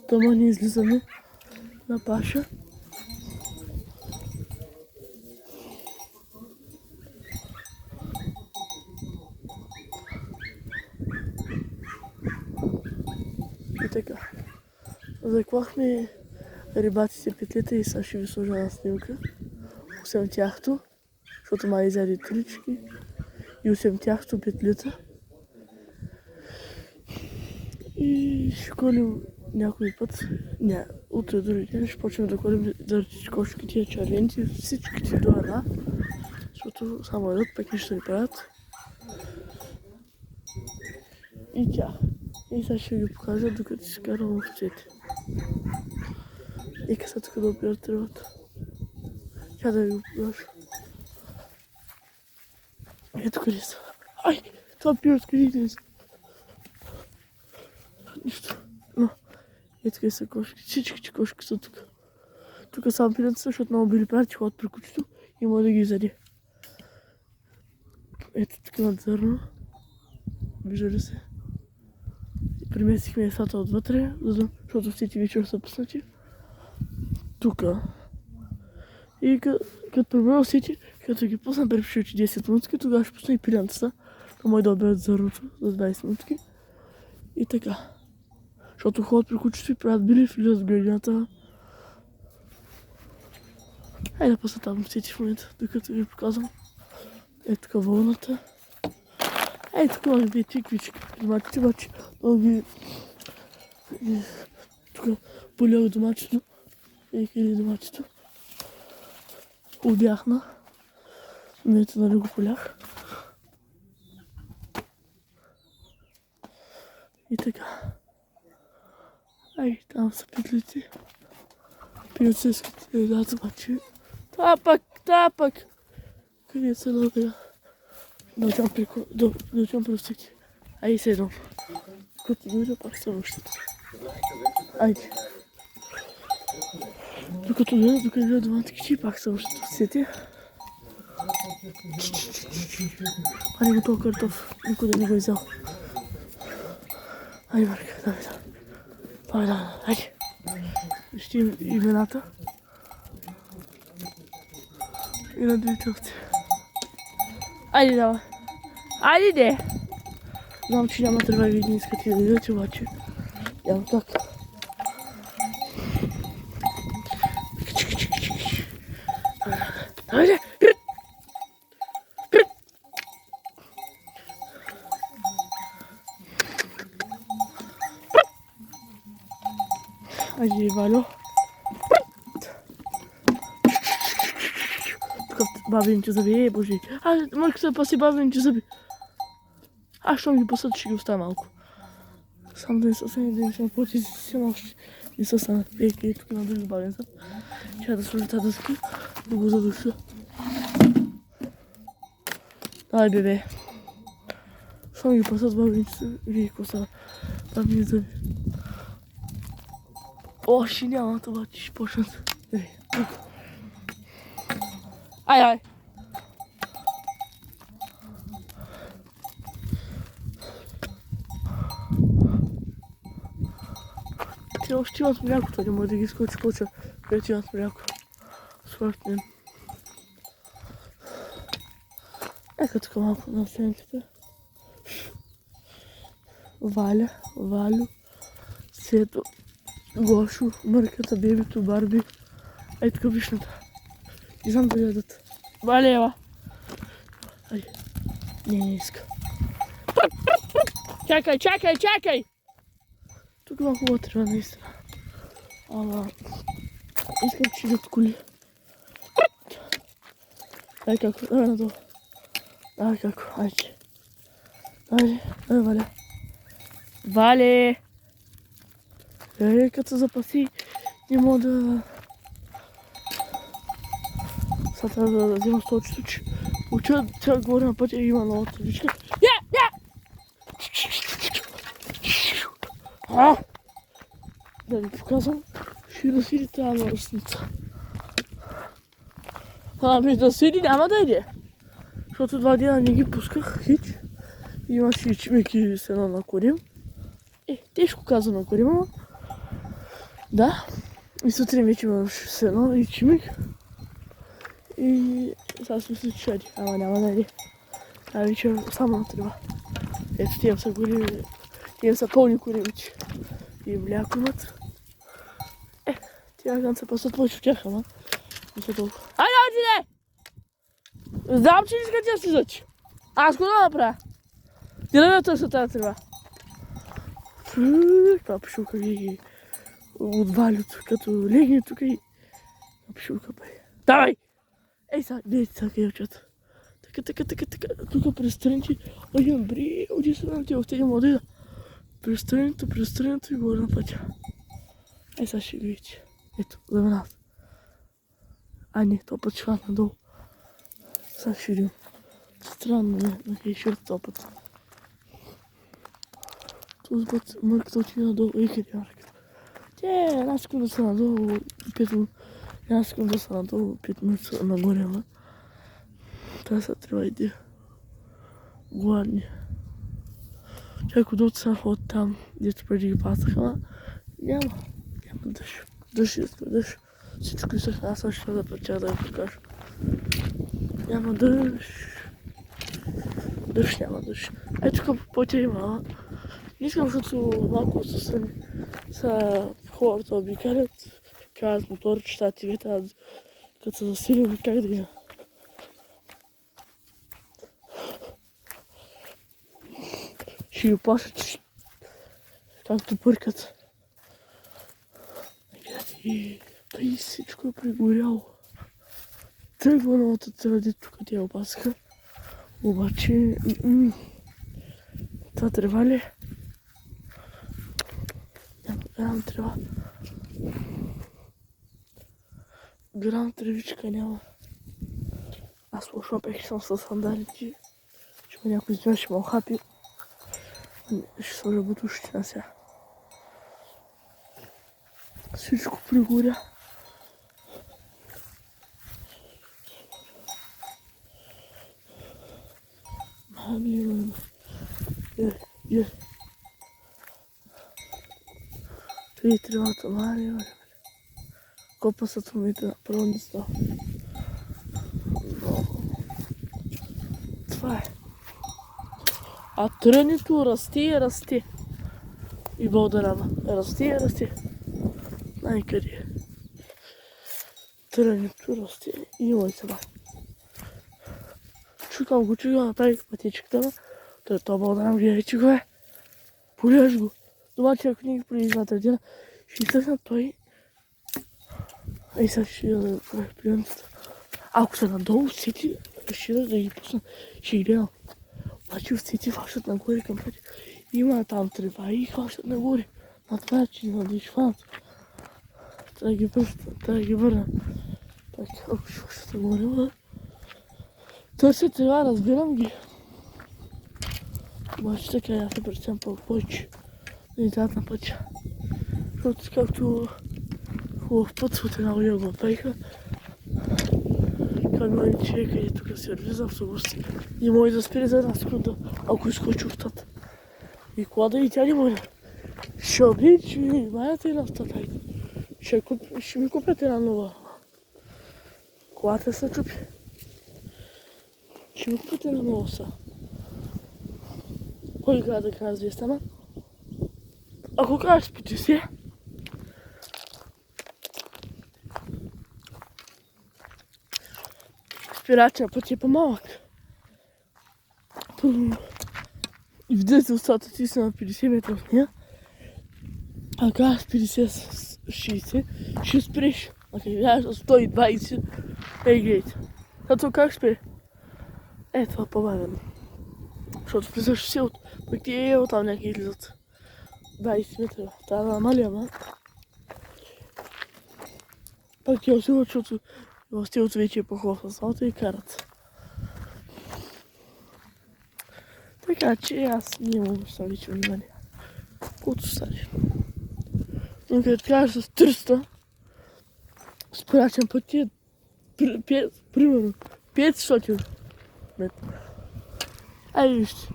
Дома не излизаме на паша. И така. Заклахме рибатите петлета и сега ще ви сложа на снимка. Освен тяхто, защото май изяде трички. И освен тяхто петлета. И ще колим някой път. Не, утре други ден ще почнем да колим заради кошки тия червените, всичките до една. Защото само едно пък не ще ни правят. И тя. И сега ще ги покажа, докато си карам овцете. Нека са тук да опират рибата. Тя да ви го покажа. Ето къде са. Ай! Това пират къде са. Нищо. Но, ето къде са кошки. Всичките кошки са тук. Тук само пират са, защото много били прати, ходят при кучето и може да ги изяде. Ето тук имат зърно. Виждали се. Приместихме ясата отвътре, защото всеки вечер са пуснати. Тука. И като пробвам всеки, като ги пусна при 10 минутки, тогава ще пусна и пилянцата. Но може да оберат зърното за 20 минутки. И така. Защото ходят при кучето и правят били, влизат в градината. Хайде да пусна там всеки в момента, докато ви показвам. Ето така вълната. Ето тук може да е тиквички. Доматите обаче много ги... Тук полях доматито. Ей, къде е доматито? Убяхна. Но ето нали го полях. И така. Ай, там са петлите. Пилцейските едат обаче. Та пак! Къде са добре? Да отивам при всеки. Ай, седам. Като дойда, пак съм още. Айде. Докато дойда доматки, пак съм още в сети. А не го този картоф, никой да не го изял. Айде, Марка, давай, айде. Вижте имената. И на двете овци. Айде, давай. Айде! Знам, че няма трябва да не искате да видите, обаче няма как. Айде! Айде, Валю. Тук бабените зъби, боже. Марко се паси бабените зъби. Щом ги пасат, ще ги оставя малко. Само да не са сами, да не са напроти си още. Не са сами. Ей, тук има други бабен зъб. Ще да сложи тази дъска, да го задуша. Давай, бебе. Щом ги пасат бабените зъби, вие какво са бабени зъби. Ще нямат, обаче ще почнат. Ей, тук. Ай! Те още имат мляко, не може да ги изкочи почва, където имат мляко. Според мен. Ека тук малко на оценките. Валю, Сето, Гошо, Мърката, бебето, Барби. Ей тук вишната. Не знам да ядат. Валева! Ай, не иска. Чакай! Тук има хубава трева, наистина. Ама... Искам, че идат коли. Дай како, давай надолу. Давай како, айде. Давай, Валя. Вале! Като се запаси, не мога да... Сега трябва да взема столчето, че уча цял горе на пътя и има новата вичка. Да ви показвам, ще да сиди тази ръсница. Ами да сиди няма да иде. Защото 2 дена не ги пусках хич. Имаше и чимеки с едно на корим. Тежко каза на корим, ама Да. И сутрин вече имаш сено и чимик. И сега сме се чади, ама няма да иде. А вече само на трева. Ето тия са гори, тия са пълни коревичи. И мляко имат. Тия ганца пасат повече от тях, ама не са толкова. Айде, айде! Знам, че не искате да слизат. Аз го да направя. Ти да ме търся тази трева. Това пшулка ги отвали като легне тук и пшулка бе. Давай! Ей сега, гледайте сега къде учат. Така. Тук престрънти. Один бри, оди се на тия отидем отида. Престрънто и горе на пътя. Ей сега ще видите. Ето, за нас. А не, то път ще хват надолу. Сега ще видим. Странно ме, на къде ще този път. Този път мърката отиде надолу. Ей, къде е мърката? Аз искам да са надолу 5 минути. Аз искам да са надолу 5 минути нагоре, ама. Това са трябва иде. Гладни. Чакай да отсам от там, дето преди ги пасаха, ама няма дъжд. Дъжд. Всичко изсъхна, аз ще да преча да ви покажа. Няма дъжд. Няма дъжд. Ето тук по пътя има, ама не искам, защото малко са хората обикалят, карат мотори, читат и ветят, като са засилени, как да ги. Ще ги плашат, както бъркат. И тъй всичко е прегоряло. Тръгва новата трева, тук те опасаха. Обаче, това трева ли? Няма трева. Грам тревичка няма. Аз лошо пех съм с сандалите. Че ме някой извиня, ще ме охапи. Ще сложа бутушите на сега. Всичко пригоря. Мами, Той трябвата, мали. Копа са тумите на първницата. Това е. А трънито расте. И бълдарама. Расте. Най-къде е. Трънито расте. И имай сега. Чукам го, направих пътечката. Той бълдарам гледа, че го е. Полеш го. Домаче, ако не ги преди едната година, ще изтъкна той. Ей, сега ще да правя приемцата. Ако са надолу, сети, ще да ги пусна. Ще ги гледам. Обаче в сети хващат нагоре към пътя. Има там трева и хващат нагоре. На това начин да ги хванат. Трябва да ги върна. Така, ако ще хващат нагоре, търся трева, разбирам ги. Обаче така я се представям повече. Да излязат на пътя. Защото както хубав път от една година го направиха. Камионите, къде тук се влиза автобус. И може да спира за една секунда, ако изкочи оттат. И колата и тя не може. Ще обиди, че ми маята една стата. Ще ми купят една нова. Колата се чупи. Ще ми купят една нова са. Кой гледа да кажа 200, ама? Ако кажеш 50, спирача път е по-малък. И вдете устата ти са на 50 метра от нея. А кажеш 50-60, ще спреш. А къде гледаш 120, ей гледайте. Като как спре? Това е по-бавено. Защото влизаш в селото, пък ти оттам някъде излизат. 20 метра. Това намали, ама. Пак ти усилват, защото в селото вече е по-хубав асфалта и карат. Така че аз не мога да съм вече внимание. Колкото стане. Но като кажа с 300, спрачен път ти е примерно 500 метра. Айде вижте.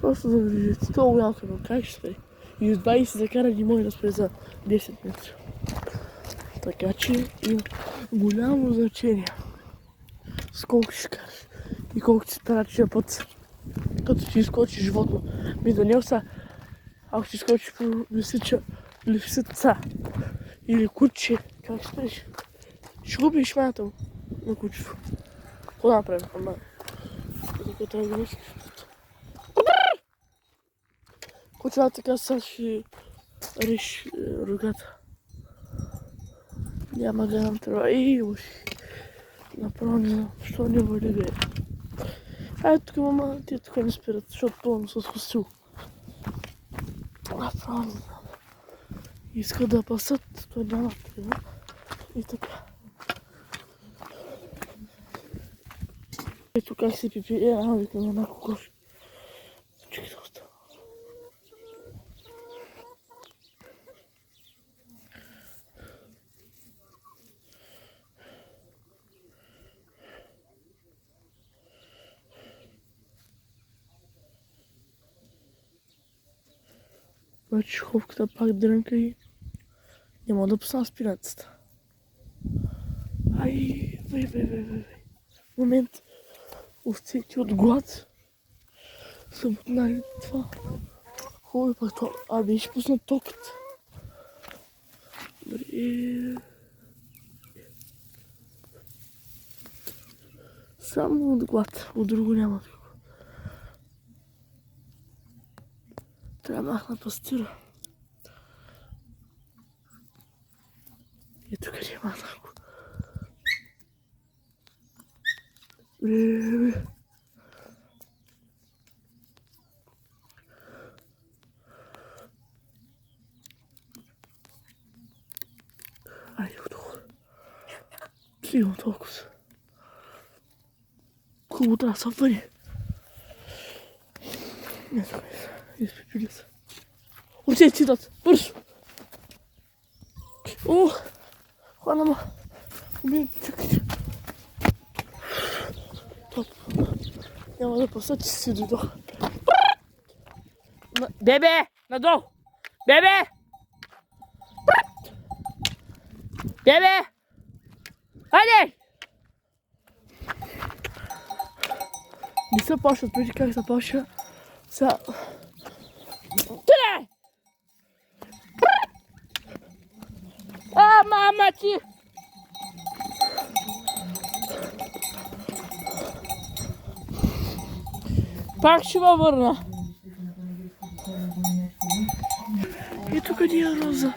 Просто да видите. Това голям камън. Как ще спре? и от 20 закарани може да спре за 10 метра. Така че има голямо значение с колко ще караш и колко ти старачия път, като ти изкочи животно. Ми да не са, ако ти изкочи по лисица или куче, как ще спреш? Ще губиш шмаята му на кучето. Какво да направим? Ама, така трябва да мислиш. Кучето така сега ще реши рогата. Няма да нам трябва. Уж. Направо не знам, що не вали бе. Ай, тук мама, тия тук не спират, защото пълно с хостил. Направо не знам. Иска да пасат, той няма такива. И така. Ето как се пипи, викам една кокош. Чекай да остава. Вече ховката пак дрънка и няма да пусна спирацата. Ай, бе. Момент. Усети от глад. Съм отнали това. Хубаво пак това. Беше пуснат токът. Добре. Само от глад. От друго няма такова. Трябва да махна пастира. Ето къде е махнако. Айде отдолу. Сигурно толкова. Хубаво трябва да се въни. Ето къде са. Изпипили са. Отидете си дат. Бързо. О! Хвана ма. Чакайте. Топ. Няма да пасат, че си дойдох. Бебе! Надолу! Бебе! Бебе! Хайде! Не се пашат, преди как се паша. Сега... Тъде! Мама ти! Пак ще ме върна. Ето къде е Роза.